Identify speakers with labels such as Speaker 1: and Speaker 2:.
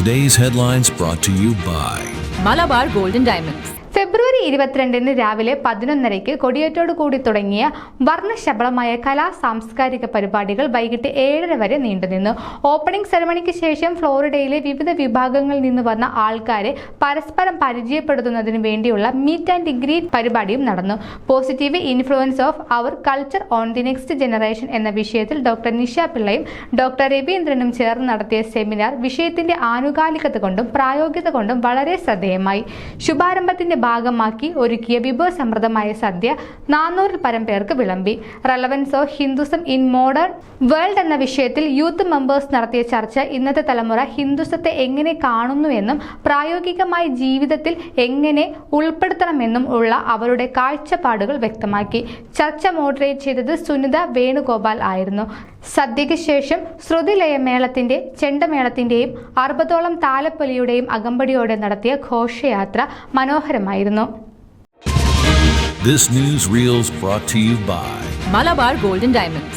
Speaker 1: Today's headlines brought to you by
Speaker 2: Malabar Gold and Diamonds.
Speaker 3: ഫെബ്രുവരി 22 രാവിലെ 11:30 കൊടിയേറ്റോടു കൂടി തുടങ്ങിയ വർണ്ണശബളമായ സാംസ്കാരിക പരിപാടികൾ വൈകിട്ട് 7:30 വരെ നീണ്ടുനിന്നു. ഓപ്പണിംഗ് സെറമണിക്ക് ശേഷം ഫ്ലോറിഡയിലെ വിവിധ വിഭാഗങ്ങളിൽ നിന്ന് വന്ന ആൾക്കാരെ പരസ്പരം പരിചയപ്പെടുത്തുന്നതിന് വേണ്ടിയുള്ള മീറ്റ് ആൻഡ് ഗ്രീറ്റ് പരിപാടിയും നടന്നു. Positive influence of our culture on the next generation എന്ന വിഷയത്തിൽ ഡോക്ടർ നിഷ പിള്ളയും ഡോക്ടർ രവീന്ദ്രനും ചേർന്ന് നടത്തിയ സെമിനാർ വിഷയത്തിന്റെ ആനുകാലികത കൊണ്ടും പ്രായോഗികത കൊണ്ടും വളരെ ശ്രദ്ധേയമായി. ശുഭാരംഭത്തിന്റെ ഭാഗമാക്കി ഒരുക്കിയ വിഭവസമൃദ്ധമായ സദ്യ 400-ൽ പരം പേർക്ക് വിളമ്പി. Relevance of Hinduism in modern world എന്ന വിഷയത്തിൽ യൂത്ത് മെമ്പേഴ്സ് നടത്തിയ ചർച്ച ഇന്നത്തെ തലമുറ ഹിന്ദുസത്തെ എങ്ങനെ കാണുന്നുവെന്നും പ്രായോഗികമായി ജീവിതത്തിൽ എങ്ങനെ ഉൾപ്പെടുത്തണമെന്നും ഉള്ള അവരുടെ കാഴ്ചപ്പാടുകൾ വ്യക്തമാക്കി. ചർച്ച മോഡറേറ്റ് ചെയ്തത് സുനിത വേണുഗോപാൽ ആയിരുന്നു. സദ്യയ്ക്ക് ശേഷം ശ്രുതിലയമേളത്തിന്റെ ചെണ്ടമേളത്തിന്റെയും 60ഓളം താലപ്പൊലിയുടെയും അകമ്പടിയോടെ നടത്തിയ ഘോഷയാത്ര മനോഹരമായിരുന്നു.
Speaker 1: This news reels brought to you by
Speaker 2: Malabar Gold and Diamonds.